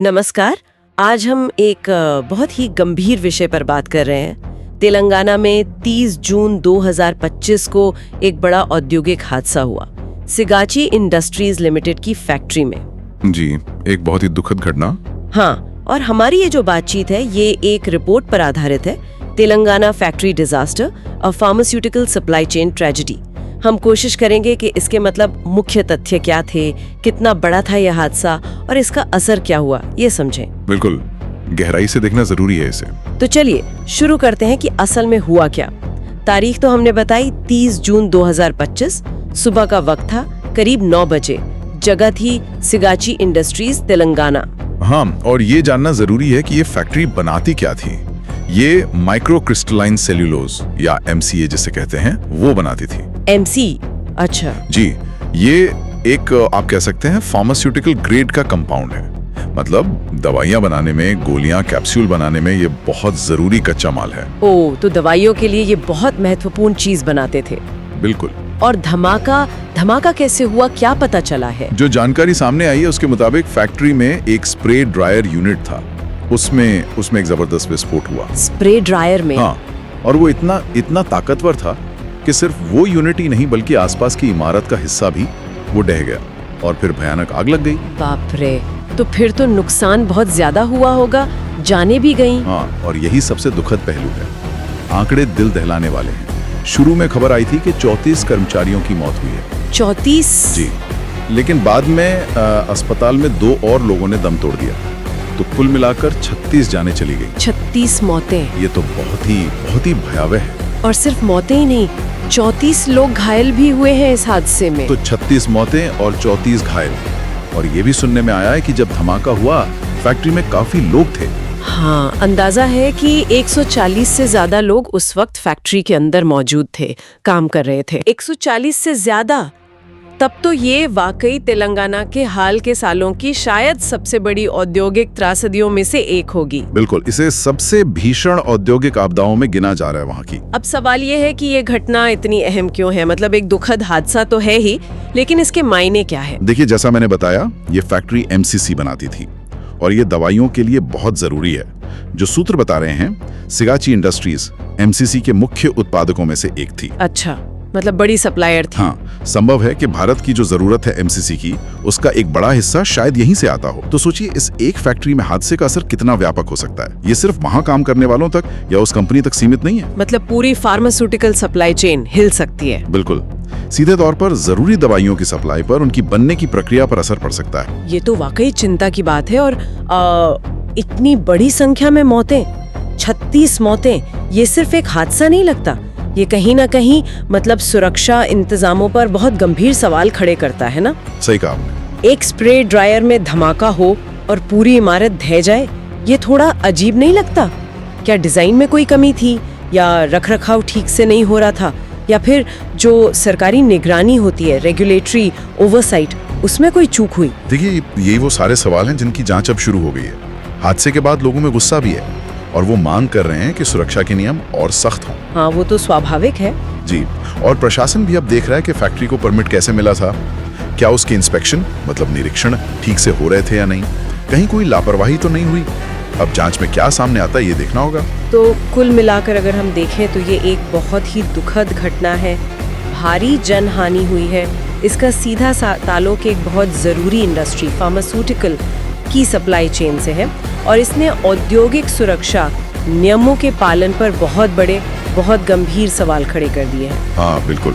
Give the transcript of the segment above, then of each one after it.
नमस्कार। आज हम एक बहुत ही गंभीर विषय पर बात कर रहे हैं। तेलंगाना में 30 जून 2025 को एक बड़ा औद्योगिक हादसा हुआ सिगाची इंडस्ट्रीज लिमिटेड की फैक्ट्री में। जी, एक बहुत ही दुखद घटना। हाँ, और हमारी ये जो बातचीत है ये एक रिपोर्ट पर आधारित है, Telangana factory disaster, a pharmaceutical supply chain tragedy. हम कोशिश करेंगे कि इसके मतलब मुख्य तथ्य क्या थे, कितना बड़ा था यह हादसा और इसका असर क्या हुआ, ये समझें। बिल्कुल, गहराई से देखना जरूरी है इसे। तो चलिए शुरू करते हैं कि असल में हुआ क्या। तारीख तो हमने बताई 30 जून 2025, सुबह का वक्त था, करीब 9 बजे। जगह थी सिगाची इंडस्ट्रीज, तेलंगाना। हाँ, और ये जानना जरूरी है कि ये फैक्ट्री बनाती क्या थी। ये माइक्रो क्रिस्टलाइन सेल्यूलोज या MCA जिसे कहते हैं, वो बनाती थी। MC? अच्छा जी, ये एक आप कह सकते हैं फार्मास्यूटिकल ग्रेड का कंपाउंड है। मतलब दवाइयां बनाने में, गोलियां, कैप्सूल बनाने में ये बहुत जरूरी कच्चा माल है। ओ, तो दवाइयों के लिए ये बहुत महत्वपूर्ण चीज बनाते थे। बिल्कुल। और धमाका कैसे हुआ, क्या पता चला है? जो जानकारी सामने आई है उसके मुताबिक फैक्ट्री में एक स्प्रे ड्रायर यूनिट था, उसमें एक जबरदस्त विस्फोट हुआ। स्प्रे ड्रायर में? हाँ, और वो इतना ताकतवर था कि सिर्फ वो यूनिट ही नहीं बल्कि आसपास की इमारत का हिस्सा भी वो ढह गया और फिर भयानक आग लग गई। बाप रे, तो फिर तो नुकसान बहुत ज्यादा हुआ होगा, जाने भी गईं। हाँ, और यही सबसे दुखद पहलू है। आंकड़े दिल दहलाने वाले हैं। शुरू में खबर आई थी कि 34 कर्मचारियों की मौत हुई है। 34? जी, लेकिन बाद में अस्पताल में 2 और लोगों ने दम तोड़ दिया, तो कुल मिलाकर 36 जानें चली गई। 36 मौतें? ये तो बहुत ही भयावह है। और सिर्फ मौतें ही नहीं, 34 लोग घायल भी हुए हैं इस हादसे में। तो 36 मौतें और 34 घायल। और ये भी सुनने में आया है कि जब धमाका हुआ फैक्ट्री में काफी लोग थे। हाँ, अंदाजा है कि 140 से ज्यादा लोग उस वक्त फैक्ट्री के अंदर मौजूद थे, काम कर रहे थे। 140 से ज्यादा? तब तो ये वाकई तेलंगाना के हाल के सालों की शायद सबसे बड़ी औद्योगिक त्रासदियों में से एक होगी। बिल्कुल, इसे सबसे भीषण औद्योगिक आपदाओं में गिना जा रहा है वहाँ की। अब सवाल ये है कि ये घटना इतनी अहम क्यों है? मतलब एक दुखद हादसा तो है ही, लेकिन इसके मायने क्या है? देखिए, जैसा मैंने बताया, ये फैक्ट्री MCC बनाती थी और ये दवाइयों के लिए बहुत जरूरी है। जो सूत्र बता रहे हैं, सिगाची इंडस्ट्रीज MCC के मुख्य उत्पादकों में से एक थी। अच्छा, मतलब बड़ी सप्लायर थी। हाँ, संभव है कि भारत की जो जरूरत है MCC की, उसका एक बड़ा हिस्सा शायद यहीं से आता हो। तो सोचिए, इस एक फैक्ट्री में हादसे का असर कितना व्यापक हो सकता है। ये सिर्फ वहाँ काम करने वालों तक या उस कंपनी तक सीमित नहीं है। मतलब पूरी फार्मास्यूटिकल सप्लाई चेन हिल सकती है। बिल्कुल, सीधे तौर पर जरूरी दवाइयों की सप्लाई पर, उनकी बनने की प्रक्रिया पर असर पड़ सकता है। ये तो वाकई चिंता की बात है। और इतनी बड़ी संख्या में मौतें, 36 मौतें, ये सिर्फ एक हादसा नहीं लगता। ये कहीं ना कहीं मतलब सुरक्षा इंतजामों पर बहुत गंभीर सवाल खड़े करता है ना? सही कहा आपने। एक स्प्रे ड्रायर में धमाका हो और पूरी इमारत ढह जाए, ये थोड़ा अजीब नहीं लगता? क्या डिजाइन में कोई कमी थी, या रखरखाव ठीक से नहीं हो रहा था, या फिर जो सरकारी निगरानी होती है, रेगुलेटरी ओवरसाइट, उसमें कोई चूक हुई? देखिए, यही वो सारे सवाल हैं जिनकी जांच अब शुरू हो गई है। हादसे के बाद लोगों में गुस्सा भी है और वो मांग कर रहे हैं कि सुरक्षा के नियम और सख्त हों। हाँ, वो तो स्वाभाविक है। जी, और प्रशासन भी अब देख रहा है कि फैक्ट्री को परमिट कैसे मिला था, क्या उसके इंस्पेक्शन मतलब निरीक्षण ठीक से हो रहे थे या नहीं, कहीं कोई लापरवाही तो नहीं हुई। अब जांच में क्या सामने आता है ये देखना होगा। तो कुल मिलाकर अगर हम देखें तो ये एक बहुत ही दुखद घटना है। भारी जनहानि हुई है। इसका सीधा ताल्लुक एक बहुत जरूरी इंडस्ट्री फार्मास्यूटिकल की सप्लाई चेन से है, और इसने औद्योगिक सुरक्षा नियमों के पालन पर बहुत गंभीर सवाल खड़े कर दिए हैं। हाँ बिल्कुल,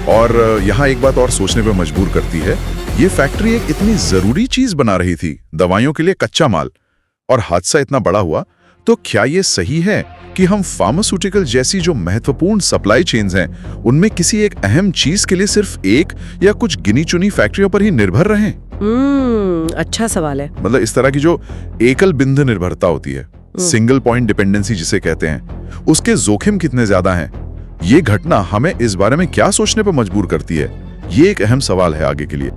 और यहाँ एक बात और सोचने पर मजबूर करती है। ये फैक्ट्री एक इतनी जरूरी चीज बना रही थी, दवाइयों के लिए कच्चा माल, और हादसा इतना बड़ा हुआ। तो क्या ये सही है कि हम फार्मास्यूटिकल जैसी जो महत्वपूर्ण सप्लाई चेन्स हैं, उनमें किसी एक अहम चीज के लिए सिर्फ एक या कुछ गिनी चुनी फैक्ट्रियों पर ही निर्भर रहें? अच्छा सवाल है। मतलब इस तरह की जो एकल बिंद निर्भरता होती है, सिंगल पॉइंट डिपेंडेंसी जिसे कहते हैं, उसके जोखिम कितने ज्यादा हैं? ये घटना हमें इस बारे में क्या सोचने पर मजबूर करती है? ये एक अहम सवाल है आगे के लिए।